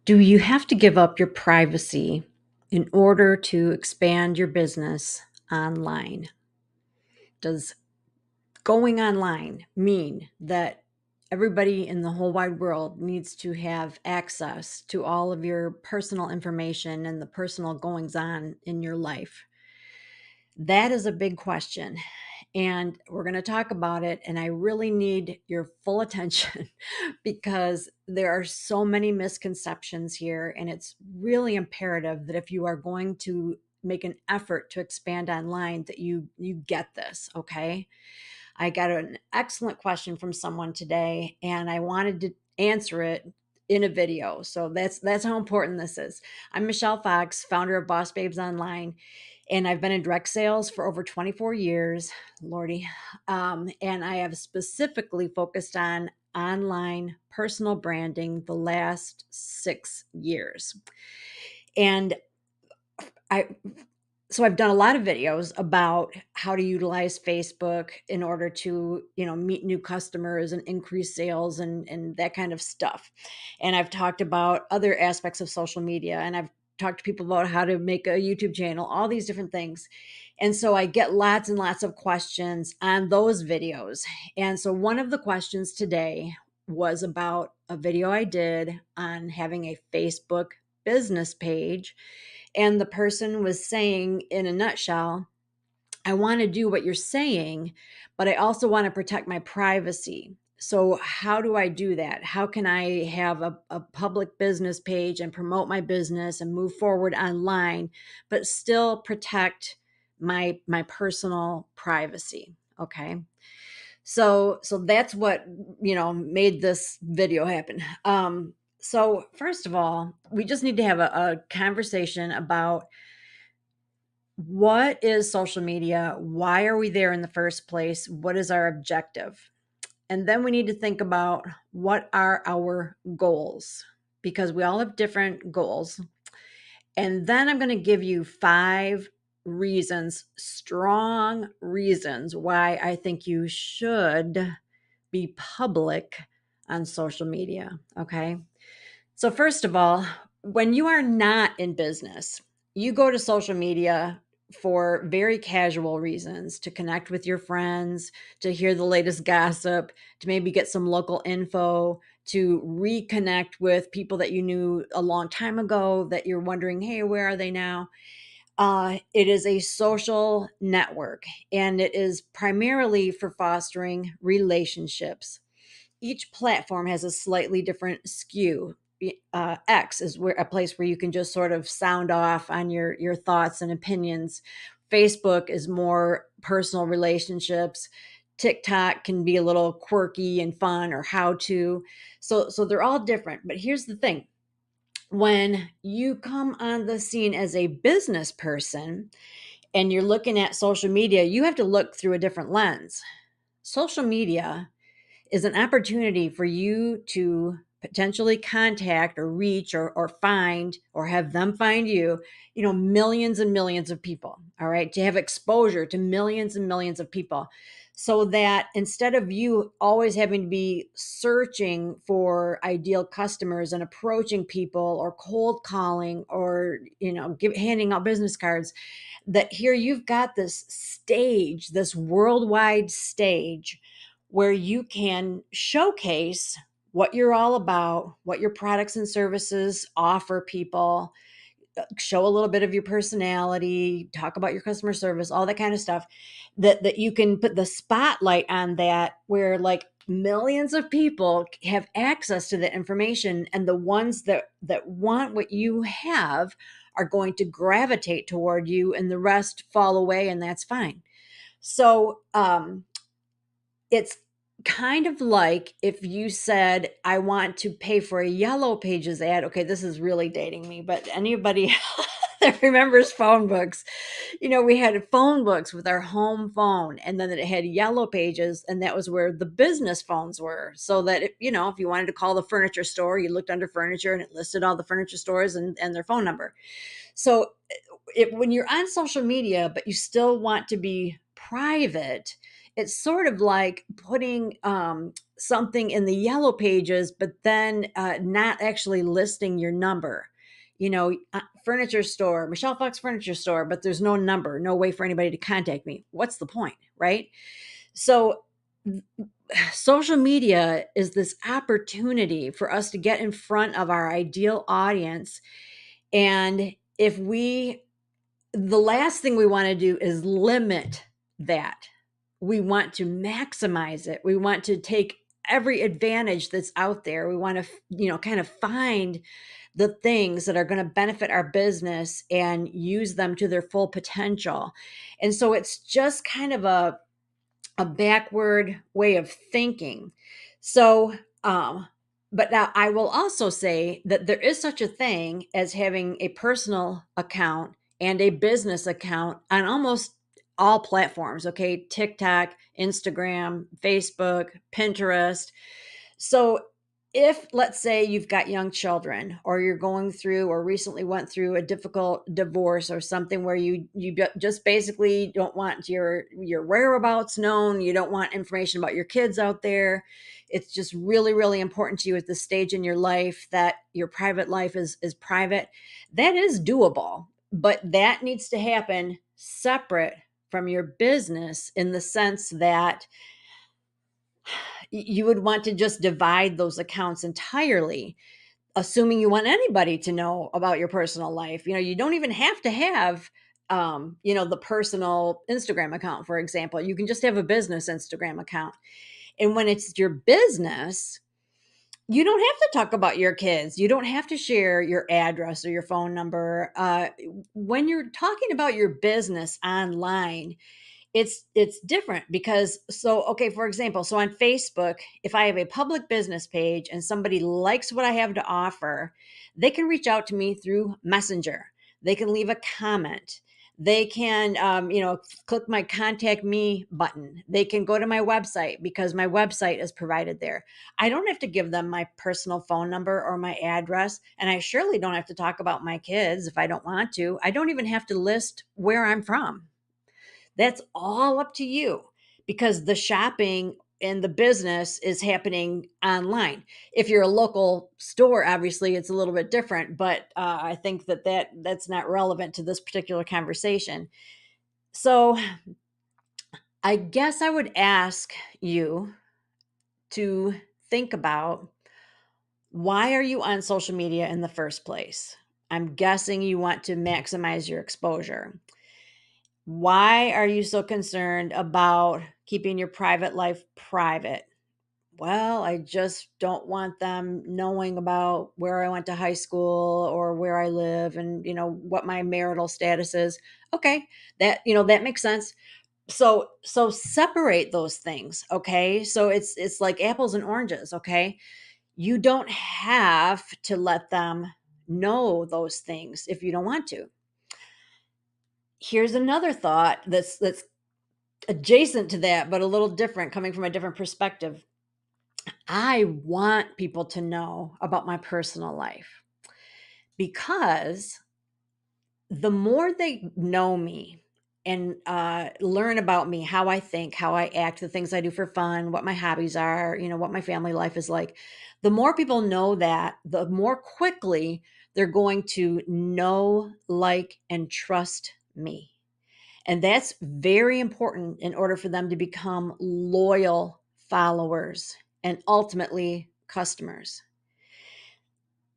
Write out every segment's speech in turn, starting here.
Do you have to give up your privacy in order to expand your business online? Does going online mean that everybody in the whole wide world needs to have access to all of your personal information and the personal goings on in your life? That is a big question. And we're going to talk about it. And I really need your full attention because there are so many misconceptions here. And it's really imperative that if you are going to make an effort to expand online, that you get this. Okay. I got an excellent question from someone today, and I wanted to answer it in a video. So that's how important this is. I'm Michelle Fox, founder of Boss Babes Online, and I've been in direct sales for over 24 years, Lordy. And I have specifically focused on online personal branding the last 6 years. And I so I've done a lot of videos about how to utilize Facebook in order to, meet new customers and increase sales and that kind of stuff. And I've talked about other aspects of social media, and I've talked to people about how to make a YouTube channel, all these different things. And so I get lots and lots of questions on those videos. And so one of the questions today was about a video I did on having a Facebook business page, and the person was saying, in a nutshell, I want to do what you're saying, but I also want to protect my privacy. So, how do I do that? How can I have a public business page and promote my business and move forward online, but still protect my personal privacy? Okay. So that's what made this video happen. So first of all, we just need to have a conversation about what is social media? Why are we there in the first place? What is our objective? And then we need to think about what are our goals, because we all have different goals. And then I'm going to give you 5 reasons, strong reasons, why I think you should be public on social media. Okay. So, first of all, when you are not in business, you go to social media for very casual reasons, to connect with your friends, to hear the latest gossip, to maybe get some local info, to reconnect with people that you knew a long time ago that you're wondering, hey, where are they now? It is a social network, and it is primarily for fostering relationships. Each platform has a slightly different skew. X is where a place where you can just sort of sound off on your thoughts and opinions. Facebook is more personal relationships. TikTok can be a little quirky and fun, or how to. So they're all different. But here's the thing: when you come on the scene as a business person and you're looking at social media, you have to look through a different lens. Social media is an opportunity for you to potentially contact or reach or find or have them find you, millions and millions of people. All right. To have exposure to millions and millions of people, so that instead of you always having to be searching for ideal customers and approaching people or cold calling or, handing out business cards, that here you've got this stage, this worldwide stage where you can showcase what you're all about, what your products and services offer people, show a little bit of your personality, talk about your customer service, all that kind of stuff, that you can put the spotlight on that, where like millions of people have access to that information, and the ones that want what you have are going to gravitate toward you, and the rest fall away, and that's fine. So it's kind of like if you said, I want to pay for a Yellow Pages ad. Okay, this is really dating me, but anybody that remembers phone books, we had phone books with our home phone, and then it had Yellow Pages, and that was where the business phones were. So that if you wanted to call the furniture store, you looked under furniture and it listed all the furniture stores and their phone number. So when you're on social media, but you still want to be private, it's sort of like putting something in the yellow pages, but then not actually listing your number. Furniture store, Michelle Fox Furniture Store, but there's no number, no way for anybody to contact me. What's the point, right? So, social media is this opportunity for us to get in front of our ideal audience. And if we the last thing we want to do is limit that. We want to maximize it. We want to take every advantage that's out there. We want to, kind of find the things that are going to benefit our business and use them to their full potential. And so it's just kind of a backward way of thinking. So, but now I will also say that there is such a thing as having a personal account and a business account on almost all platforms. Okay. TikTok, Instagram, Facebook, Pinterest. So if, let's say, you've got young children, or you're going through or recently went through a difficult divorce or something where you just basically don't want your whereabouts known, you don't want information about your kids out there, it's just really really important to you at this stage in your life that your private life is private, that is doable, but that needs to happen separate from your business, in the sense that you would want to just divide those accounts entirely, assuming you want anybody to know about your personal life. You don't even have to have the personal Instagram account, for example. You can just have a business Instagram account. And when it's your business, you don't have to talk about your kids. You don't have to share your address or your phone number. When you're talking about your business online, it's different, because, so okay, for example, so on Facebook, if I have a public business page and somebody likes what I have to offer, they can reach out to me through Messenger. They can leave a comment. They can click my contact me button. They can go to my website, because my website is provided there. I don't have to give them my personal phone number or my address, and I surely don't have to talk about my kids if I don't want to. I don't even have to list where I'm from. That's all up to you, because the shopping and the business is happening online. If you're a local store, obviously it's a little bit different, but I think that's not relevant to this particular conversation. So I guess I would ask you to think about, why are you on social media in the first place? I'm guessing you want to maximize your exposure. Why are you so concerned about keeping your private life private? Well, I just don't want them knowing about where I went to high school or where I live and, what my marital status is. Okay, that makes sense. So separate those things, okay? So it's like apples and oranges, okay? You don't have to let them know those things if you don't want to. Here's another thought that's adjacent to that, but a little different, coming from a different perspective. I want people to know about my personal life, because the more they know me and learn about me, how I think, how I act, the things I do for fun, what my hobbies are, what my family life is like, the more people know that, the more quickly they're going to know, like, and trust me. And that's very important in order for them to become loyal followers and ultimately customers.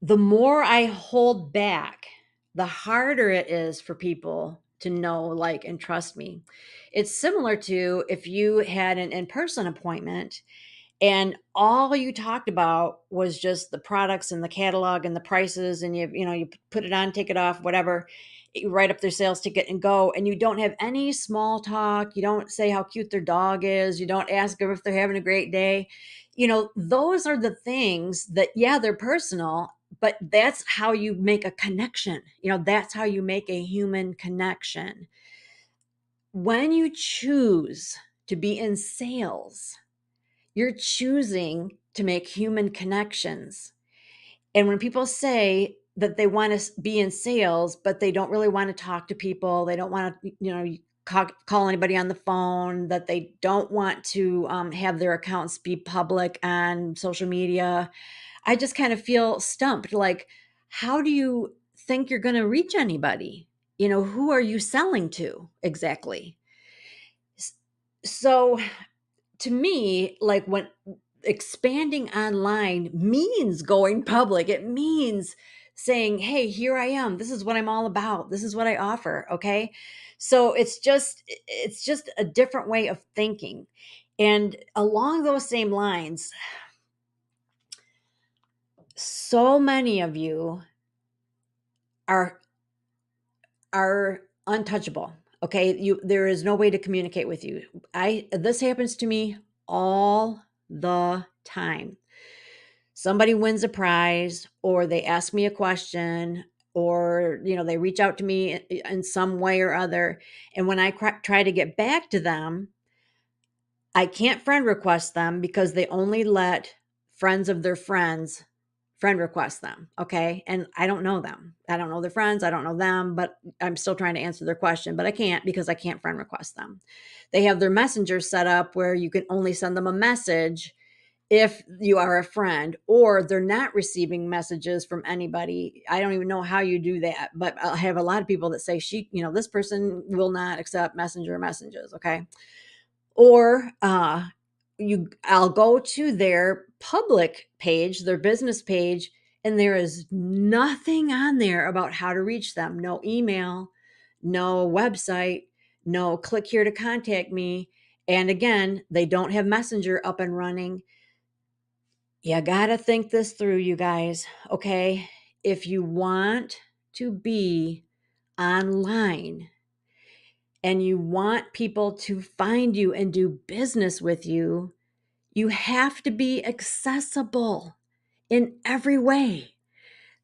The more I hold back, the harder it is for people to know, like, and trust me. It's similar to if you had an in person appointment and all you talked about was just the products and the catalog and the prices, and you put it on, take it off, whatever, you write up their sales ticket and go, and you don't have any small talk, you don't say how cute their dog is, you don't ask them if they're having a great day. Those are the things that, yeah, they're personal, but that's how you make a connection. That's how you make a human connection. When you choose to be in sales, you're choosing to make human connections. And when people say that they want to be in sales, but they don't really want to talk to people, they don't want to, call anybody on the phone, that they don't want to have their accounts be public on social media. I just kind of feel stumped. Like, how do you think you're going to reach anybody? Who are you selling to exactly? So to me, like, when expanding online means going public, it means saying, hey, here I am, this is what I'm all about, this is what I offer. Okay, so it's just a different way of thinking. And along those same lines, so many of you are untouchable. Okay, there is no way to communicate with you. This happens to me all the time. Somebody wins a prize, or they ask me a question, or they reach out to me in some way or other, and when I try to get back to them, I can't friend request them because they only let friends of their friends friend request them. Okay, and I don't know them, I don't know their friends, I don't know them, but I'm still trying to answer their question, but I can't because I can't friend request them. They have their messenger set up where you can only send them a message if you are a friend, or they're not receiving messages from anybody. I don't even know how you do that, but I have a lot of people that say, this person will not accept messenger messages. Okay, or I'll go to their public page, their business page, and there is nothing on there about how to reach them. No email, no website, no click here to contact me. And again, they don't have messenger up and running. You got to think this through, you guys. Okay, if you want to be online and you want people to find you and do business with you, you have to be accessible in every way.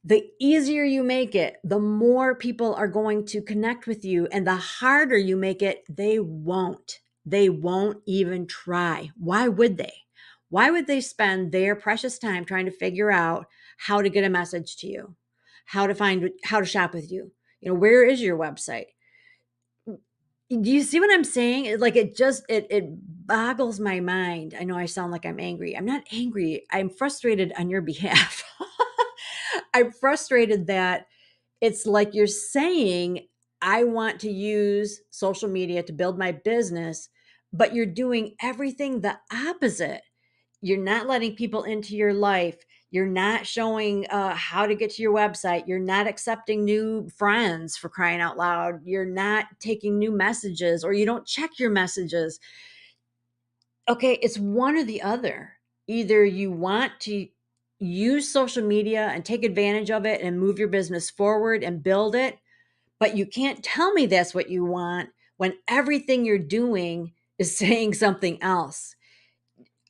The easier you make it, the more people are going to connect with you. And the harder you make it, they won't. They won't even try. Why would they? Why would they spend their precious time trying to figure out how to get a message to you, how to shop with you? Where is your website? Do you see what I'm saying? It boggles my mind. I know I sound like I'm angry. I'm not angry. I'm frustrated on your behalf. I'm frustrated that it's like you're saying, I want to use social media to build my business, but you're doing everything the opposite. You're not letting people into your life. You're not showing how to get to your website. You're not accepting new friends, for crying out loud. You're not taking new messages, or you don't check your messages. Okay, it's one or the other. Either you want to use social media and take advantage of it and move your business forward and build it, but you can't tell me that's what you want when everything you're doing is saying something else.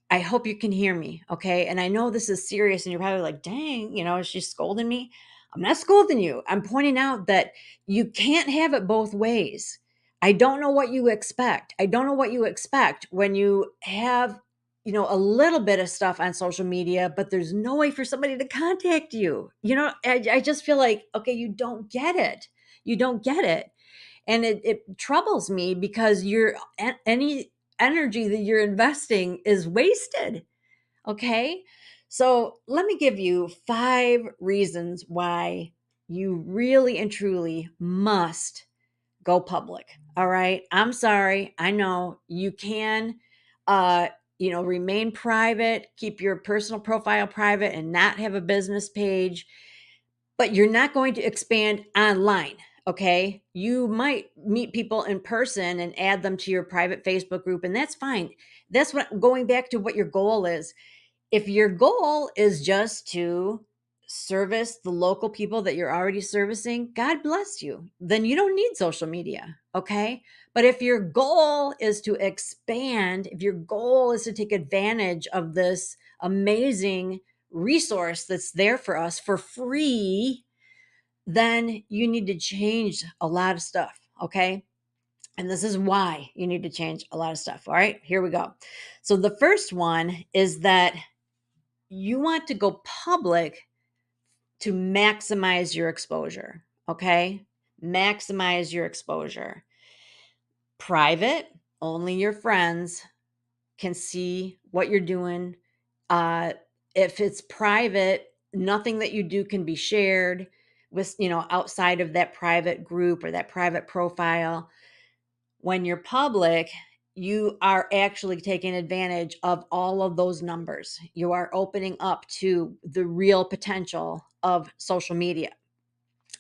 I hope you can hear me. Okay. And I know this is serious and you're probably like, dang, is she scolding me? I'm not scolding you. I'm pointing out that you can't have it both ways. I don't know what you expect. I don't know what you expect when you have, a little bit of stuff on social media, but there's no way for somebody to contact you. I just feel like, okay, you don't get it. You don't get it. And it troubles me because any energy that you're investing is wasted. Okay, so let me give you 5 reasons why you really and truly must go public. All right, I'm sorry, I know you can remain private, keep your personal profile private and not have a business page, but you're not going to expand online. Okay, you might meet people in person and add them to your private Facebook group, and that's fine. That's what, going back to what your goal is. If your goal is just to service the local people that you're already servicing, God bless you, then you don't need social media. Okay, but if your goal is to expand, if your goal is to take advantage of this amazing resource that's there for us for free, then you need to change a lot of stuff. Okay, and this is why you need to change a lot of stuff. All right, here we go. So the first one is that you want to go public to maximize your exposure. Okay, maximize your exposure. Private, only your friends can see what you're doing. Uh, if it's private, nothing that you do can be shared with, outside of that private group or that private profile. When you're public, you are actually taking advantage of all of those numbers. You are opening up to the real potential of social media.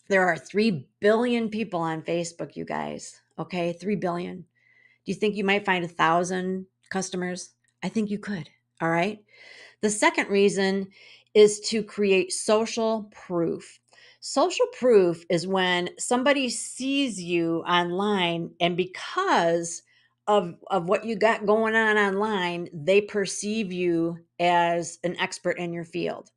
There are 3 billion people on Facebook, you guys. Okay, 3 billion. Do you think you might find 1,000 customers? I think you could. All right. The second reason is to create social proof. Social proof is when somebody sees you online, and because of what you got going on online, they perceive you as an expert in your field.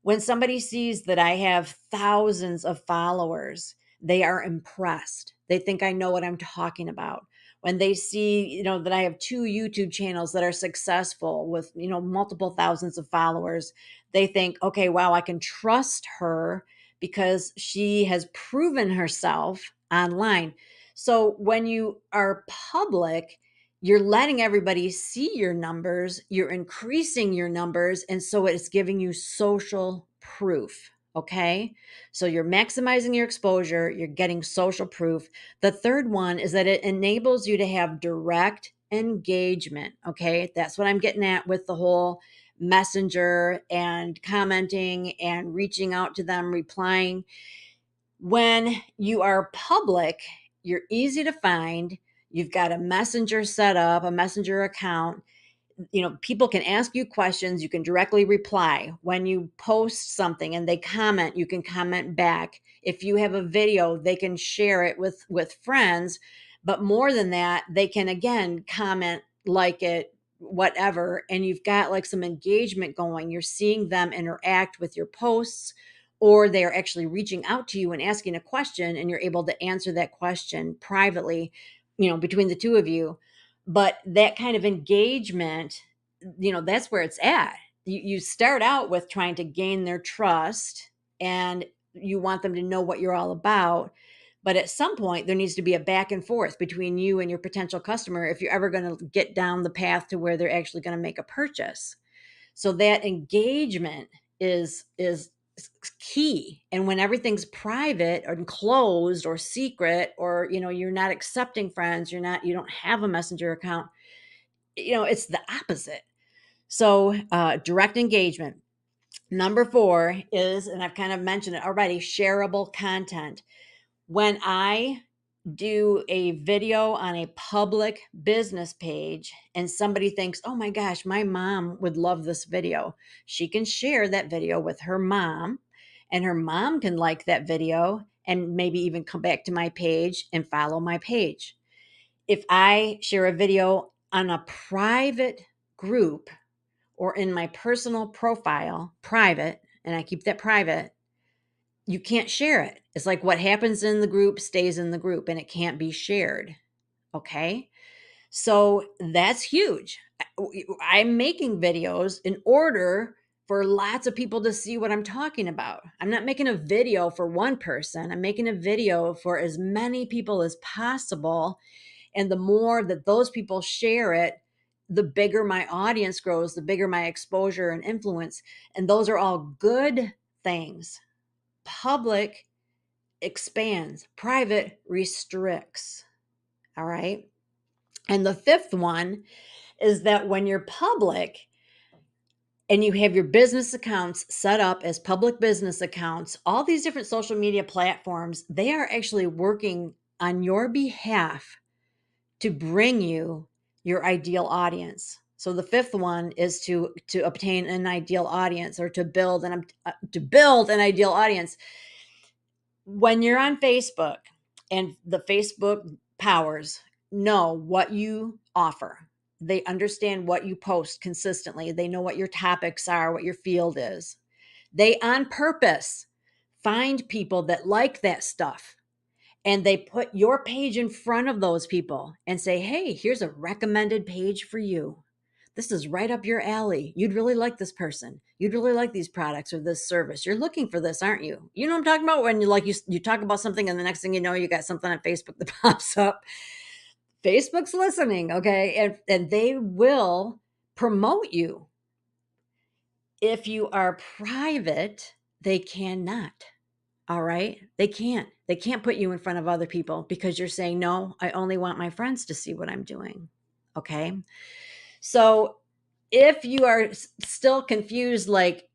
When somebody sees that I have thousands of followers, they are impressed. They think I know what I'm talking about. When they see, that I have 2 YouTube channels that are successful with, multiple thousands of followers, they think, okay, wow, I can trust her because she has proven herself online. So when you are public, you're letting everybody see your numbers, you're increasing your numbers, and so it's giving you social proof. Okay. So you're maximizing your exposure, you're getting social proof. The third one is that it enables you to have direct engagement. Okay. That's what I'm getting at with the whole messenger and commenting and reaching out to them, replying. When you are public, you're easy to find. You've got a messenger set up, a messenger account. People can ask you questions, you can directly reply. When you post something and they comment, you can comment back. If you have a video, they can share it with friends. But more than that, they can again comment, like it, whatever, and you've got like some engagement going. You're seeing them interact with your posts, or they are actually reaching out to you and asking a question, and you're able to answer that question privately, between the two of you. But that kind of engagement, that's where it's at. You start out with trying to gain their trust, and you want them to know what you're all about. But at some point, there needs to be a back and forth between you and your potential customer if you're ever going to get down the path to where they're actually going to make a purchase. So that engagement is key. And when everything's private or closed or secret, or you're not accepting friends, you don't have a messenger account, it's the opposite. So direct engagement. Number 4 is, and I've kind of mentioned it already, shareable content. When I do a video on a public business page and somebody thinks, oh my gosh, my mom would love this video, she can share that video with her mom, and her mom can like that video and maybe even come back to my page and follow my page. If I share a video on a private group or in my personal profile, private, and I keep that private, you can't share it. It's like what happens in the group stays in the group and it can't be shared. Okay. So that's huge. I'm making videos in order for lots of people to see what I'm talking about. I'm not making a video for one person, I'm making a video for as many people as possible. And the more that those people share it, the bigger my audience grows, the bigger my exposure and influence. And those are all good things. Public expands, private restricts. All right. And the fifth one is that when you're public and you have your business accounts set up as public business accounts, all these different social media platforms, they are actually working on your behalf to bring you your ideal audience. So the fifth one is to obtain an ideal audience, or to build an ideal audience. When you're on Facebook and the Facebook powers know what you offer, they understand what you post consistently, they know what your topics are, what your field is. They on purpose find people that like that stuff, and they put your page in front of those people and say, hey, here's a recommended page for you. This is right up your alley. You'd really like this person. You'd really like these products or this service. You're looking for this, aren't you? You know what I'm talking about? When you talk about something and the next thing you know, you got something on Facebook that pops up. Facebook's listening, okay? And they will promote you. If you are private, they cannot. All right? They can't. They can't put you in front of other people because you're saying, "No, I only want my friends to see what I'm doing." Okay? So, if you are still confused, like,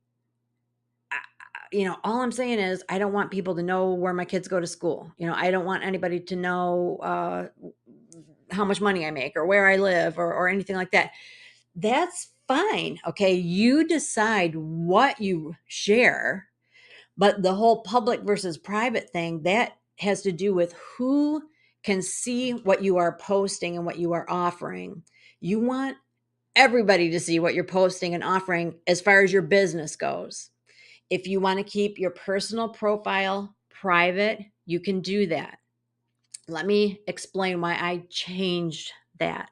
all I'm saying is I don't want people to know where my kids go to school. I don't want anybody to know how much money I make or where I live or anything like that. That's fine. Okay. You decide what you share, but the whole public versus private thing that has to do with who can see what you are posting and what you are offering. You want everybody to see what you're posting and offering as far as your business goes. If you want to keep your personal profile private, you can do that. Let me explain why I changed that.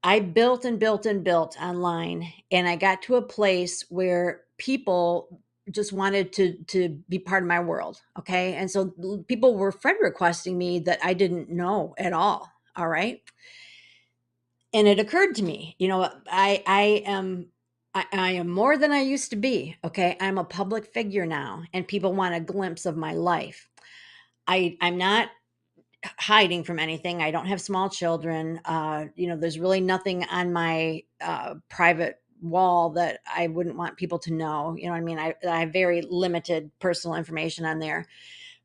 I built and built and built online, and I got to a place where people just wanted to be part of my world. Okay. And so people were friend requesting me that I didn't know at all. All right. And it occurred to me, I am more than I used to be. Okay. I'm a public figure now, and people want a glimpse of my life. I'm not hiding from anything. I don't have small children. There's really nothing on my private wall that I wouldn't want people to know. You know what I mean? I have very limited personal information on there,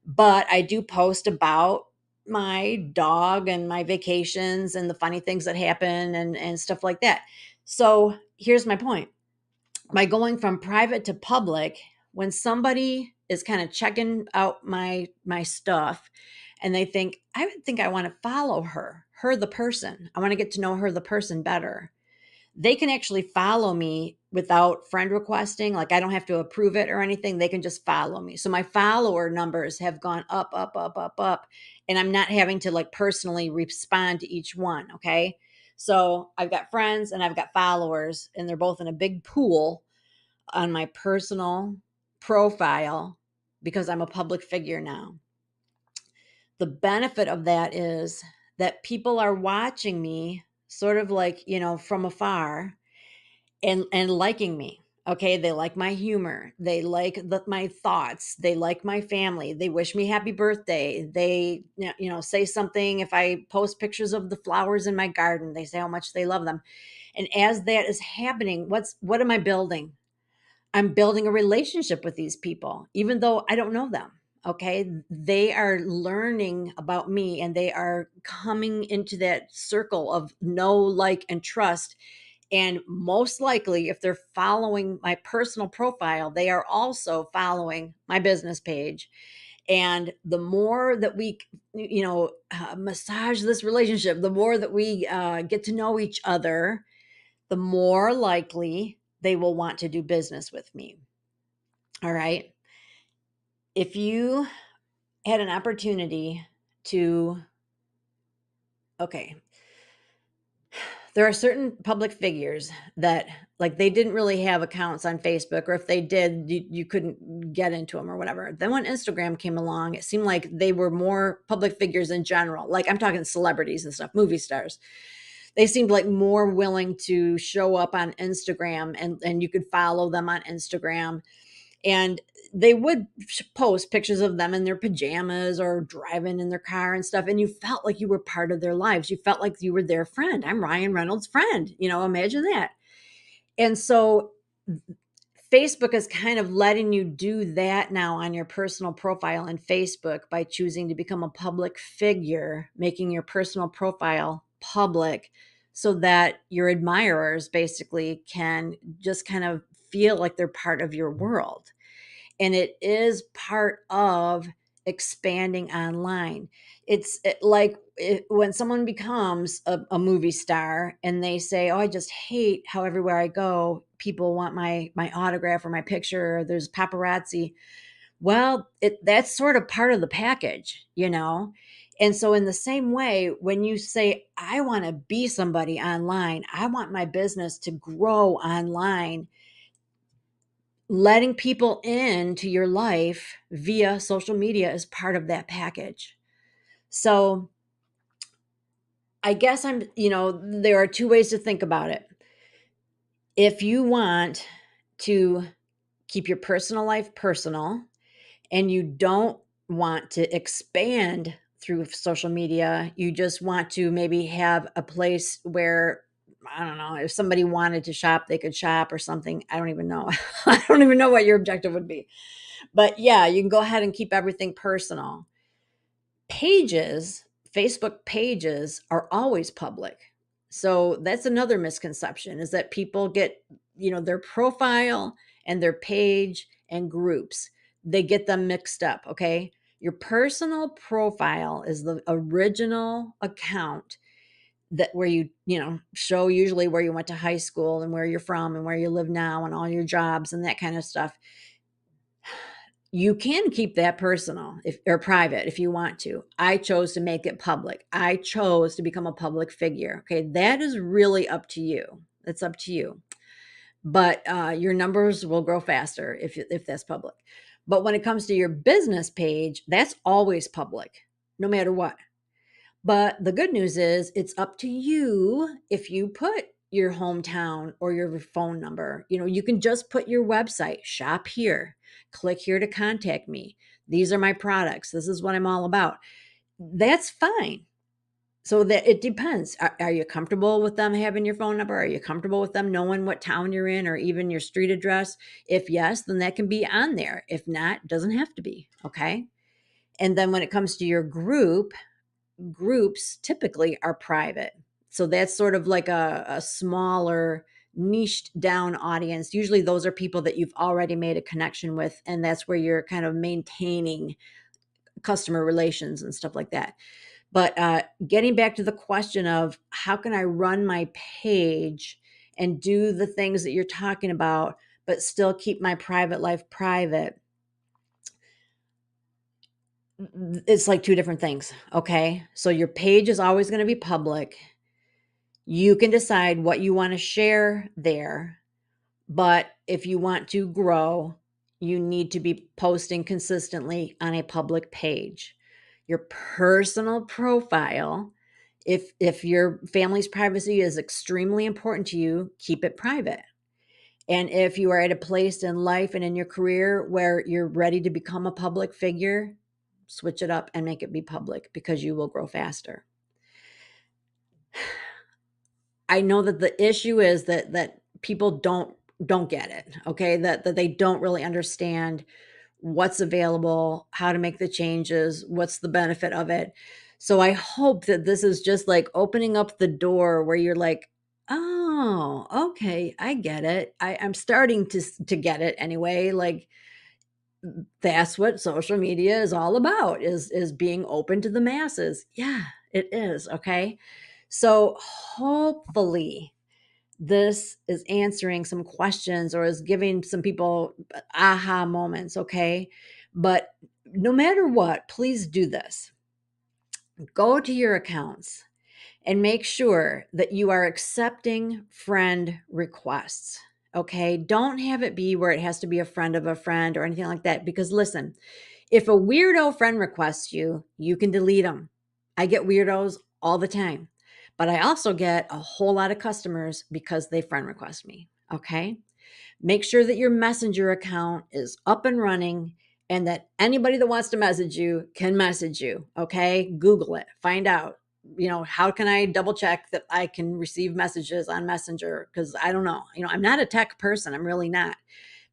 but I do post about my dog and my vacations and the funny things that happen and stuff like that. So here's my point. By going from private to public, when somebody is kind of checking out my stuff and they think, I would think I want to follow her the person. I want to get to know her the person better. They can actually follow me without friend requesting. Like, I don't have to approve it or anything. They can just follow me. So my follower numbers have gone up, up, up, up, up. And I'm not having to like personally respond to each one. Okay. So I've got friends and I've got followers, and they're both in a big pool on my personal profile because I'm a public figure now. The benefit of that is that people are watching me sort of like, from afar, and liking me. Okay, they like my humor, they like my thoughts, they like my family, they wish me happy birthday, they say something. If I post pictures of the flowers in my garden, they say how much they love them. And as that is happening, what am I building? I'm building a relationship with these people, even though I don't know them. Okay. They are learning about me, and they are coming into that circle of know, like, and trust. And most likely, if they're following my personal profile, they are also following my business page. And the more that we, massage this relationship, the more that we get to know each other, the more likely they will want to do business with me. All right. If you had an opportunity to, okay, there are certain public figures that, like, they didn't really have accounts on Facebook, or if they did, you couldn't get into them or whatever. Then when Instagram came along, it seemed like they were more public figures in general. Like, I'm talking celebrities and stuff, movie stars. They seemed like more willing to show up on Instagram, and you could follow them on Instagram. And they would post pictures of them in their pajamas or driving in their car and stuff, and you felt like you were part of their lives. You felt like you were their friend. I'm Ryan Reynolds' friend, imagine that. And so Facebook is kind of letting you do that now on your personal profile in Facebook by choosing to become a public figure, making your personal profile public so that your admirers basically can just kind of feel like they're part of your world. And it is part of expanding online. When someone becomes a movie star and they say, "Oh, I just hate how everywhere I go, people want my autograph or my picture, or there's paparazzi." Well, that's sort of part of the package. And so, in the same way, when you say, "I want to be somebody online, I want my business to grow online," letting people into your life via social media is part of that package. So I guess there are two ways to think about it. If you want to keep your personal life personal and you don't want to expand through social media, you just want to maybe have a place where, I don't know, if somebody wanted to shop, they could shop or something. I don't even know. I don't even know what your objective would be. But yeah, you can go ahead and keep everything personal. Pages, Facebook pages are always public. So that's another misconception, is that people get, their profile and their page and groups, they get them mixed up, okay? Your personal profile is the original account that where you show usually where you went to high school and where you're from and where you live now and all your jobs and that kind of stuff. You can keep that personal or private if you want to. I chose to make it public. I chose to become a public figure. Okay, that is really up to you. It's up to you. But your numbers will grow faster if that's public. But when it comes to your business page, that's always public, no matter what. But the good news is it's up to you if you put your hometown or your phone number. You can just put your website, shop here, click here to contact me. These are my products. This is what I'm all about. That's fine. So that it depends. Are you comfortable with them having your phone number? Are you comfortable with them knowing what town you're in or even your street address? If yes, then that can be on there. If not, it doesn't have to be. Okay. And then when it comes to your groups typically are private. So that's sort of like a smaller, niched down audience. Usually those are people that you've already made a connection with, and that's where you're kind of maintaining customer relations and stuff like that. But getting back to the question of how can I run my page and do the things that you're talking about, but still keep my private life private, it's like two different things. Okay. So your page is always going to be public. You can decide what you want to share there. But if you want to grow, you need to be posting consistently on a public page. Your personal profile, if your family's privacy is extremely important to you, keep it private. And if you are at a place in life and in your career where you're ready to become a public figure, switch it up and make it be public because you will grow faster. I know that the issue is that people don't get it, okay? That they don't really understand what's available, how to make the changes, what's the benefit of it. So I hope that this is just like opening up the door where you're like, "Oh, okay, I get it. I'm starting to get it anyway." Like that's what social media is all about, is being open to the masses. Yeah, it is, okay? So hopefully this is answering some questions or is giving some people aha moments, okay? But no matter what, please do this. Go to your accounts and make sure that you are accepting friend requests. Okay. Don't have it be where it has to be a friend of a friend or anything like that. Because listen, if a weirdo friend requests you, you can delete them. I get weirdos all the time, but I also get a whole lot of customers because they friend request me. Okay. Make sure that your messenger account is up and running and that anybody that wants to message you can message you. Okay. Google it, find out, how can I double check that I can receive messages on Messenger? Because I don't know. I'm not a tech person. I'm really not.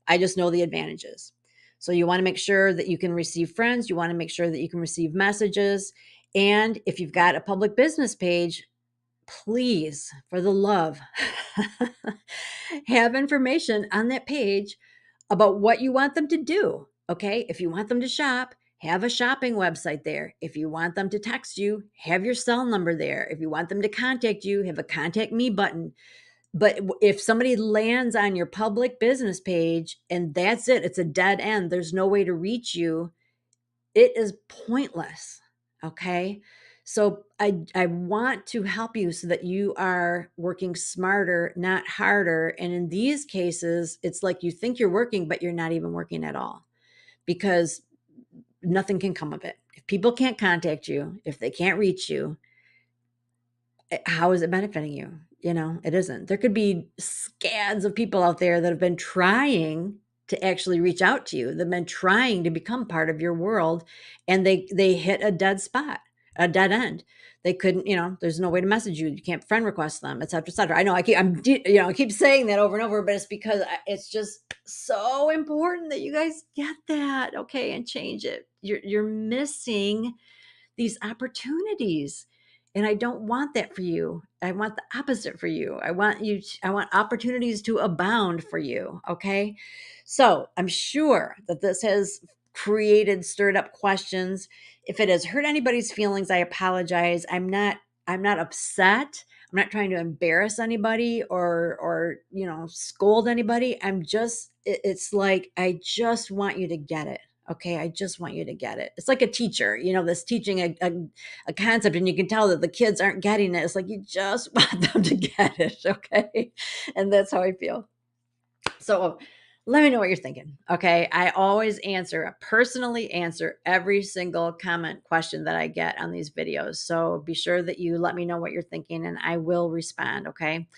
I just know the advantages. So you want to make sure that you can receive friends. You want to make sure that you can receive messages. And if you've got a public business page, please, for the love, have information on that page about what you want them to do. Okay. If you want them to shop, have a shopping website there. If you want them to text you, have your cell number there. If you want them to contact you, have a contact me button. But if somebody lands on your public business page and that's it, it's a dead end, there's no way to reach you, it is pointless. Okay. So I want to help you so that you are working smarter, not harder. And in these cases, it's like you think you're working, but you're not even working at all because nothing can come of it. If people can't contact you, if they can't reach you, how is it benefiting you? It isn't. There could be scads of people out there that have been trying to actually reach out to you, that have been trying to become part of your world, and they hit a dead spot, a dead end. They couldn't, there's no way to message you. You can't friend request them, et cetera, et cetera. I know I keep saying that over and over, but it's because it's just so important that you guys get that, okay, and change it. You're missing these opportunities. And I don't want that for you. I want the opposite for you. I want opportunities to abound for you. Okay. So I'm sure that this has stirred up questions. If it has hurt anybody's feelings, I apologize. I'm not upset. I'm not trying to embarrass anybody or scold anybody. It's like I just want you to get it. Okay, I just want you to get it. It's like a teacher, that's teaching a concept, and you can tell that the kids aren't getting it. It's like you just want them to get it. Okay. And that's how I feel. So let me know what you're thinking. Okay. I always personally answer every single comment question that I get on these videos. So be sure that you let me know what you're thinking and I will respond. Okay.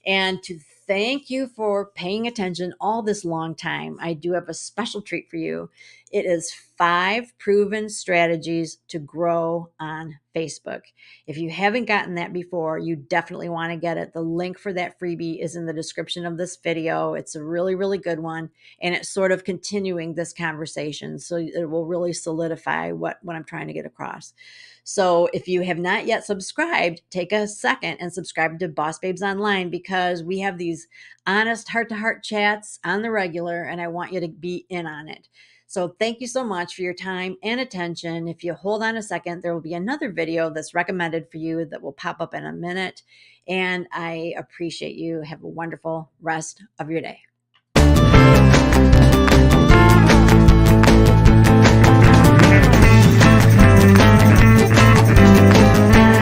And to thank you for paying attention all this long time, I do have a special treat for you. It is 5 proven strategies to grow on Facebook. If you haven't gotten that before, you definitely want to get it. The link for that freebie is in the description of this video. It's a really, really good one. And it's sort of continuing this conversation. So it will really solidify what I'm trying to get across. So if you have not yet subscribed, take a second and subscribe to Boss Babes Online, because we have these honest heart-to-heart chats on the regular, and I want you to be in on it. So thank you so much for your time and attention. If you hold on a second, there will be another video that's recommended for you that will pop up in a minute. And I appreciate you. Have a wonderful rest of your day.